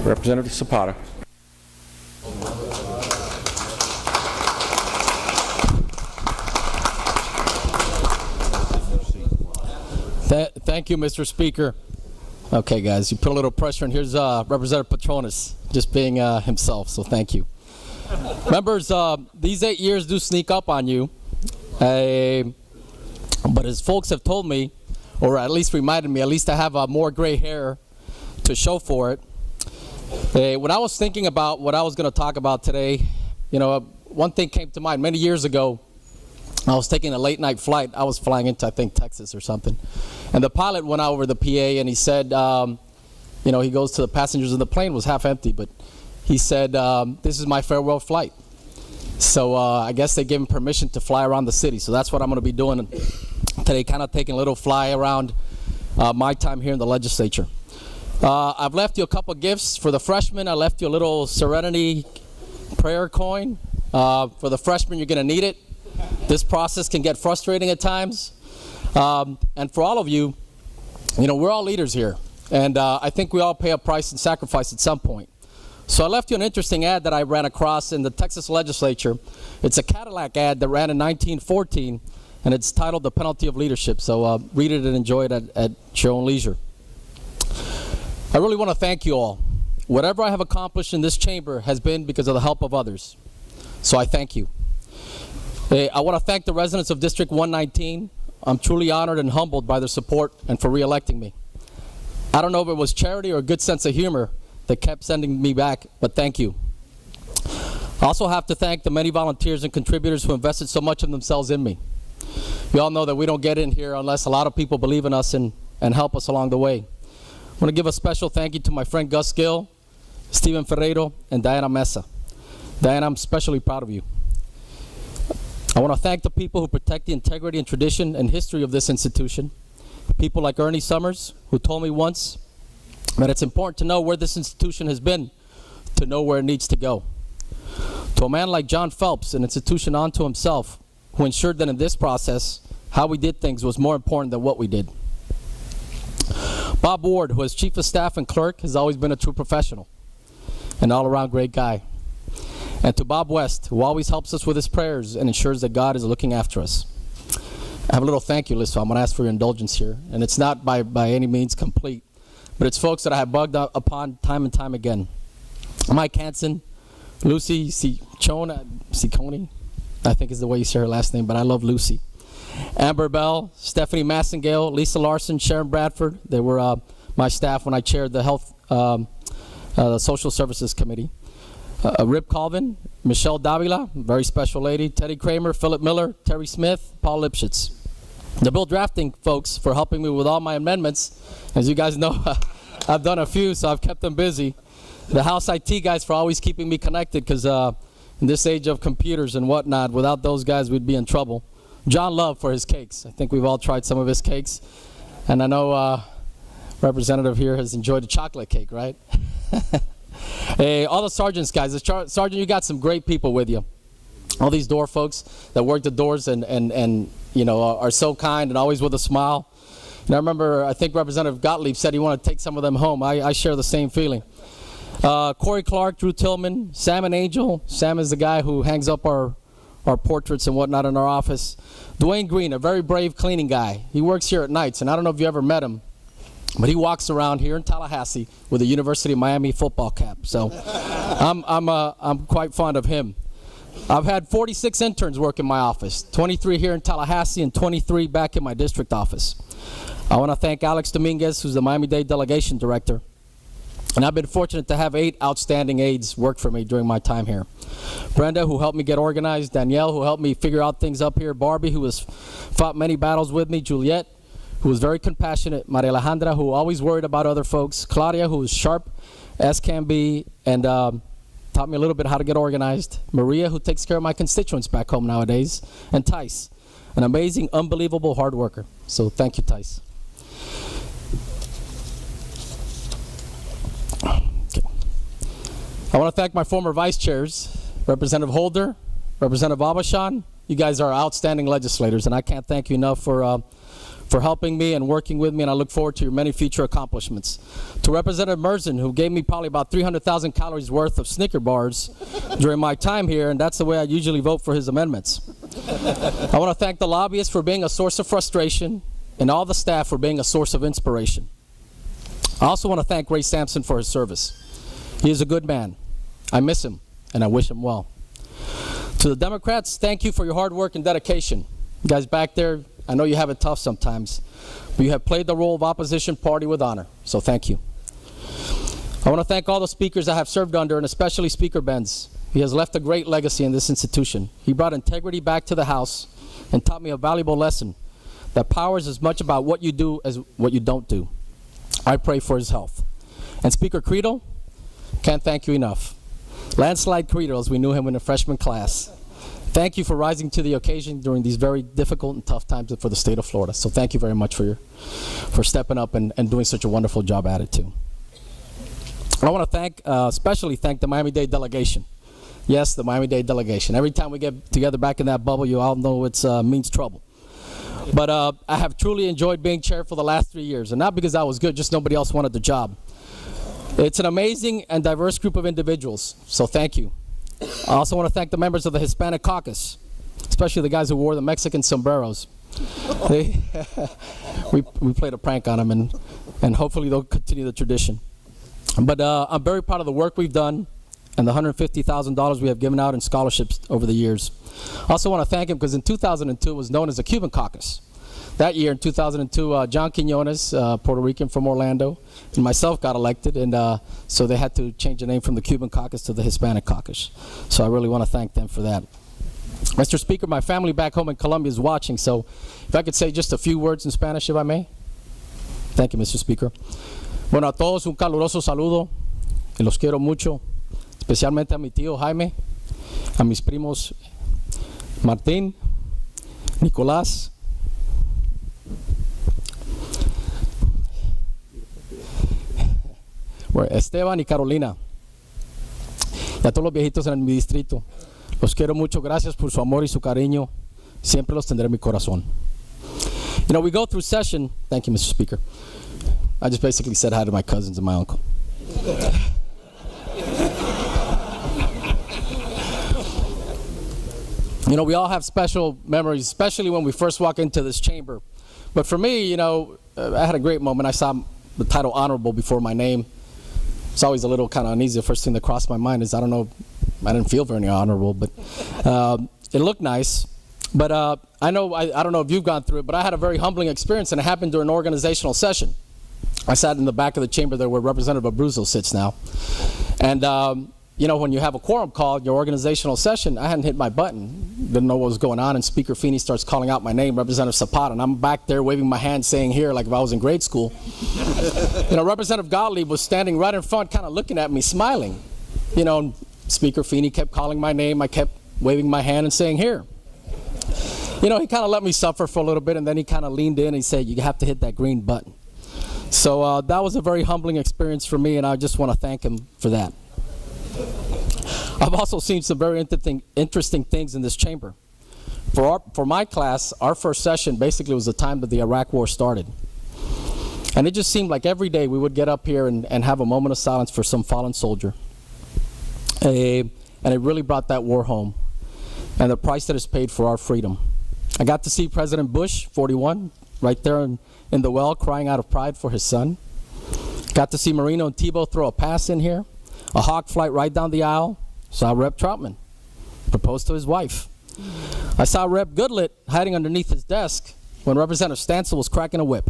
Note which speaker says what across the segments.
Speaker 1: Representative Zapata.
Speaker 2: Thank you, Mr. Speaker. Okay, guys, you put a little pressure, and here's Representative Patronis just being himself, so thank you. Members, these 8 years do sneak up on you, but as folks have told me, or at least reminded me, at least I have more gray hair to show for it. When I was thinking about what I was going to talk about today, you know, one thing came to mind. Many years ago, I was taking a late night flight. I was flying into, I think, Texas or something. And the pilot went out over the PA and he said, you know, he goes to the passengers, and the plane was half empty, but he said, this is my farewell flight. So I guess they gave him permission to fly around the city. So that's what I'm going to be doing today, kind of taking a little fly around my time here in the legislature. I've left you a couple gifts. For the freshmen, I left you a little Serenity prayer coin. For the freshmen, you're going to need it. This process can get frustrating at times. And for all of you, you know, we're all leaders here. And I think we all pay a price and sacrifice at some point. So I left you an interesting ad that I ran across in the Texas legislature. It's a Cadillac ad that ran in 1914, and it's titled The Penalty of Leadership. So read it and enjoy it at your own leisure. I really want to thank you all. Whatever I have accomplished in this chamber has been because of the help of others. So I thank you. I want to thank the residents of District 119. I'm truly honored and humbled by their support and for re-electing me. I don't know if it was charity or a good sense of humor that kept sending me back, but thank you. I also have to thank the many volunteers and contributors who invested so much of themselves in me. We all know that we don't get in here unless a lot of people believe in us and help us along the way. I want to give a special thank you to my friend Gus Gill, Stephen Ferreiro, and Diana Mesa. Diana, I'm especially proud of you. I want to thank the people who protect the integrity and tradition and history of this institution. People like Ernie Summers, who told me once that it's important to know where this institution has been to know where it needs to go. To a man like John Phelps, an institution unto himself, who ensured that in this process, how we did things was more important than what we did. Bob Ward, who as Chief of Staff and Clerk, has always been a true professional, an all-around great guy. And to Bob West, who always helps us with his prayers and ensures that God is looking after us. I have a little thank you list, so I'm going to ask for your indulgence here. And it's not by any means complete, but it's folks that I have bugged upon time and time again. Mike Hansen, Lucy Ciccone, I think is the way you say her last name, but I love Lucy. Amber Bell, Stephanie Massengale, Lisa Larson, Sharon Bradford. They were my staff when I chaired the the Social Services Committee. Rip Colvin, Michelle Davila, very special lady, Teddy Kramer, Philip Miller, Terry Smith, Paul Lipschitz. The bill drafting folks for helping me with all my amendments. As you guys know, I've done a few, so I've kept them busy. The House IT guys for always keeping me connected, because in this age of computers and whatnot, without those guys, we'd be in trouble. John Love for his cakes. I think we've all tried some of his cakes. And I know Representative here has enjoyed the chocolate cake, right? Hey, all the sergeants, guys. Sergeant, you got some great people with you. All these door folks that work the doors and you know, are so kind and always with a smile. And I remember, I think Representative Gottlieb said he wanted to take some of them home. I share the same feeling. Corey Clark, Drew Tillman, Sam and Angel. Sam is the guy who hangs up our portraits and whatnot in our office. Dwayne Green, a very brave cleaning guy. He works here at nights, and I don't know if you ever met him, but he walks around here in Tallahassee with a University of Miami football cap. So I'm quite fond of him. I've had 46 interns work in my office, 23 here in Tallahassee and 23 back in my district office. I want to thank Alex Dominguez, who's the Miami-Dade Delegation Director. And I've been fortunate to have 8 outstanding aides work for me during my time here. Brenda, who helped me get organized. Danielle, who helped me figure out things up here. Barbie, who has fought many battles with me. Juliet, who was very compassionate. Maria Alejandra, who always worried about other folks. Claudia, who was sharp as can be and taught me a little bit how to get organized. Maria, who takes care of my constituents back home nowadays. And Tice, an amazing, unbelievable hard worker. So thank you, Tice. Okay. I want to thank my former vice chairs, Representative Holder, Representative Abashan. You guys are outstanding legislators, and I can't thank you enough for for helping me and working with me, and I look forward to your many future accomplishments. To Representative Merzen, who gave me probably about 300,000 calories worth of Snicker bars during my time here, and that's the way I usually vote for his amendments. I want to thank the lobbyists for being a source of frustration, and all the staff for being a source of inspiration. I also want to thank Ray Sampson for his service. He is a good man. I miss him, and I wish him well. To the Democrats, thank you for your hard work and dedication. You guys back there, I know you have it tough sometimes, but you have played the role of opposition party with honor, so thank you. I want to thank all the speakers I have served under, and especially Speaker Benz. He has left a great legacy in this institution. He brought integrity back to the House and taught me a valuable lesson, that power is as much about what you do as what you don't do. I pray for his health. And Speaker Creedle, can't thank you enough. Landslide Creedle, as we knew him in the freshman class. Thank you for rising to the occasion during these very difficult and tough times for the state of Florida. So thank you very much for stepping up and doing such a wonderful job at it too. I want to especially thank the Miami-Dade delegation. Yes, the Miami-Dade delegation. Every time we get together back in that bubble, you all know it means trouble. But I have truly enjoyed being chair for the last 3 years, and not because I was good, just nobody else wanted the job. It's an amazing and diverse group of individuals, so thank you. I also want to thank the members of the Hispanic Caucus, especially the guys who wore the Mexican sombreros. We played a prank on them, and hopefully they'll continue the tradition. But I'm very proud of the work we've done and the $150,000 we have given out in scholarships over the years. I also want to thank him because in 2002 it was known as the Cuban Caucus. That year in 2002, John Quinones, Puerto Rican from Orlando, and myself got elected, and so they had to change the name from the Cuban Caucus to the Hispanic Caucus. So I really want to thank them for that. Mr. Speaker, my family back home in Colombia is watching, so if I could say just a few words in Spanish, if I may. Thank you, Mr. Speaker. Bueno, a todos un caluroso saludo, y los quiero mucho, especialmente a mi tío Jaime, a mis primos Martín, Nicolás, Esteban y Carolina, y a todos los viejitos en mi distrito. Los quiero mucho, gracias por su amor y su cariño. Siempre los tendré en mi corazón. You know, we go through session. Thank you, Mr. Speaker. I just basically said hi to my cousins and my uncle. You know, we all have special memories, especially when we first walk into this chamber. But for me, you know, I had a great moment. I saw the title honorable before my name. It's always a little kind of uneasy. The first thing that crossed my mind is, I didn't feel very honorable, but it looked nice. But I don't know if you've gone through it, but I had a very humbling experience, and it happened during an organizational session. I sat in the back of the chamber there where Representative Abruzzo sits now. And you know, when you have a quorum call in your organizational session, I hadn't hit my button, didn't know what was going on, and Speaker Feeney starts calling out my name, Representative Zapata, and I'm back there waving my hand saying here like if I was in grade school. You know, Representative Gottlieb was standing right in front kind of looking at me, smiling. You know, Speaker Feeney kept calling my name, I kept waving my hand and saying here. You know, he kind of let me suffer for a little bit, and then he kind of leaned in and he said, you have to hit that green button. So that was a very humbling experience for me, and I just want to thank him for that. I've also seen some very interesting things in this chamber. For my class, our first session basically was the time that the Iraq War started. And it just seemed like every day we would get up here and have a moment of silence for some fallen soldier. And it really brought that war home and the price that is paid for our freedom. I got to see President Bush, 41, right there in the well crying out of pride for his son. Got to see Marino and Tebow throw a pass in here. A hawk flight right down the aisle. Saw Rep. Troutman propose to his wife. I saw Rep. Goodlett hiding underneath his desk when Representative Stancil was cracking a whip.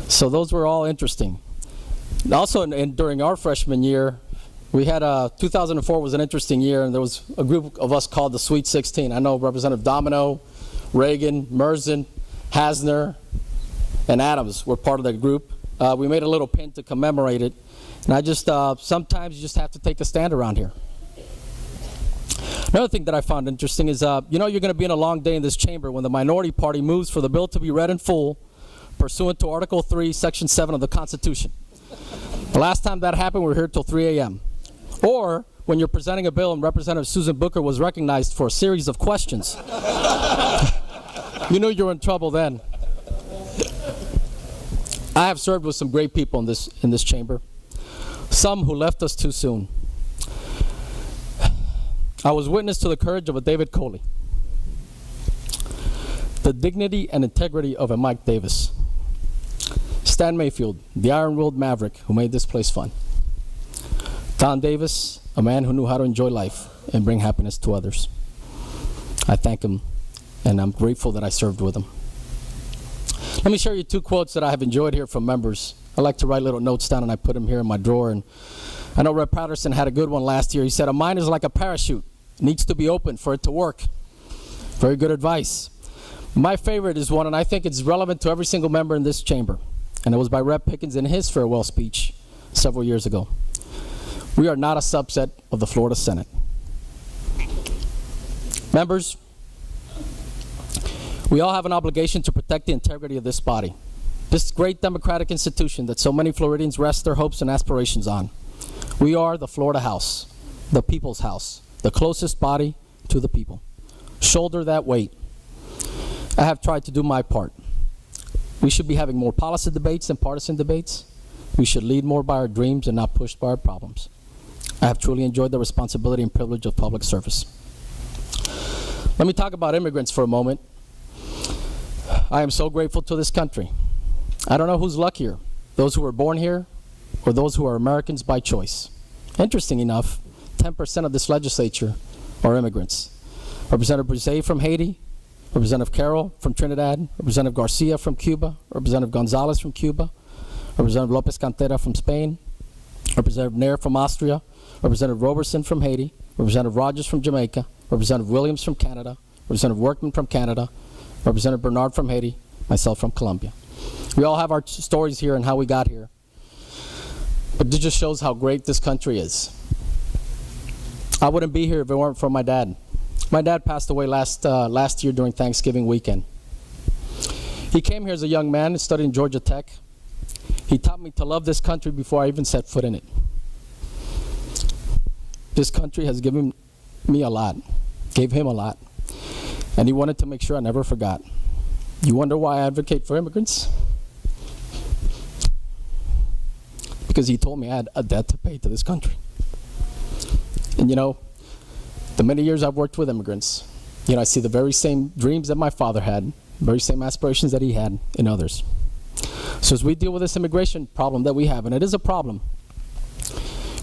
Speaker 2: So those were all interesting. Also, during our freshman year, we had 2004 was an interesting year, and there was a group of us called the Sweet 16. I know Representative Domino, Reagan, Merzen, Hasner, and Adams were part of that group. We made a little pin to commemorate it. And I just, sometimes you just have to take a stand around here. Another thing that I found interesting is, you know, you're going to be in a long day in this chamber when the minority party moves for the bill to be read in full pursuant to Article 3, Section 7 of the Constitution. The last time that happened, we were here till 3 a.m. Or when you're presenting a bill and Representative Susan Booker was recognized for a series of questions. You knew you were in trouble then. I have served with some great people in this chamber, some who left us too soon. I was witness to the courage of a David Coley, the dignity and integrity of a Mike Davis, Stan Mayfield, the iron-willed maverick who made this place fun, Don Davis, a man who knew how to enjoy life and bring happiness to others. I thank him, and I'm grateful that I served with him. Let me share you two quotes that I have enjoyed here from members. I like to write little notes down, and I put them here in my drawer. And I know Rep. Patterson had a good one last year. He said, "A mind is like a parachute. It needs to be open for it to work." Very good advice. My favorite is one, and I think it's relevant to every single member in this chamber, and it was by Rep. Pickens in his farewell speech several years ago. We are not a subset of the Florida Senate. Members, we all have an obligation to protect the integrity of this body, this great democratic institution that so many Floridians rest their hopes and aspirations on. We are the Florida House, the people's house, the closest body to the people. Shoulder that weight. I have tried to do my part. We should be having more policy debates than partisan debates. We should lead more by our dreams and not pushed by our problems. I have truly enjoyed the responsibility and privilege of public service. Let me talk about immigrants for a moment. I am so grateful to this country. I don't know who's luckier, those who were born here or those who are Americans by choice. Interesting enough, 10% of this legislature are immigrants. Representative Brizet from Haiti, Representative Carroll from Trinidad, Representative Garcia from Cuba, Representative Gonzalez from Cuba, Representative Lopez Cantera from Spain, Representative Nair from Austria, Representative Roberson from Haiti, Representative Rogers from Jamaica, Representative Williams from Canada, Representative Workman from Canada, Representative Bernard from Haiti, myself from Colombia. We all have our stories here and how we got here. But it just shows how great this country is. I wouldn't be here if it weren't for my dad. My dad passed away last year during Thanksgiving weekend. He came here as a young man and studied in Georgia Tech. He taught me to love this country before I even set foot in it. This country has given me a lot, gave him a lot, and he wanted to make sure I never forgot. You wonder why I advocate for immigrants? Because he told me I had a debt to pay to this country. And you know, the many years I've worked with immigrants, you know, I see the very same dreams that my father had, very same aspirations that he had in others. So as we deal with this immigration problem that we have, and it is a problem,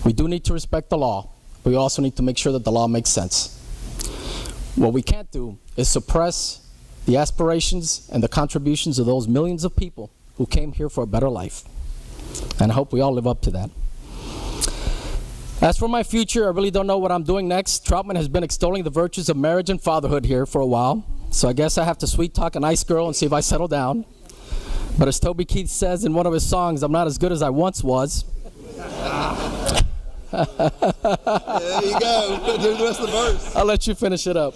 Speaker 2: we do need to respect the law, but we also need to make sure that the law makes sense. What we can't do is suppress the aspirations and the contributions of those millions of people who came here for a better life. And I hope we all live up to that. As for my future, I really don't know what I'm doing next. Troutman has been extolling the virtues of marriage and fatherhood here for a while, so I guess I have to sweet talk a nice girl and see if I settle down. But as Toby Keith says in one of his songs, I'm not as good as I once was.
Speaker 1: There you go. Do the rest of the verse.
Speaker 2: I'll let you finish it up.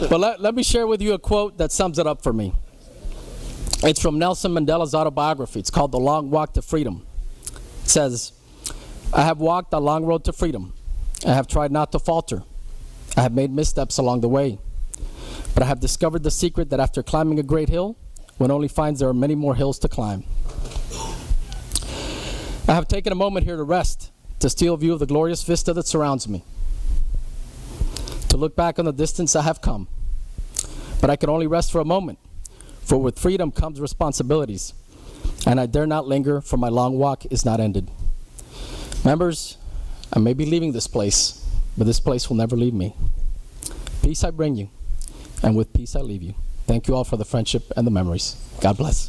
Speaker 2: But let me share with you a quote that sums it up for me. It's from Nelson Mandela's autobiography. It's called The Long Walk to Freedom. It says, "I have walked a long road to freedom. I have tried not to falter. I have made missteps along the way. But I have discovered the secret that after climbing a great hill, one only finds there are many more hills to climb. I have taken a moment here to rest, to steal a view of the glorious vista that surrounds me, to look back on the distance I have come. But I can only rest for a moment, for with freedom comes responsibilities, and I dare not linger, for my long walk is not ended." Members, I may be leaving this place, but this place will never leave me. Peace I bring you, and with peace I leave you. Thank you all for the friendship and the memories. God bless.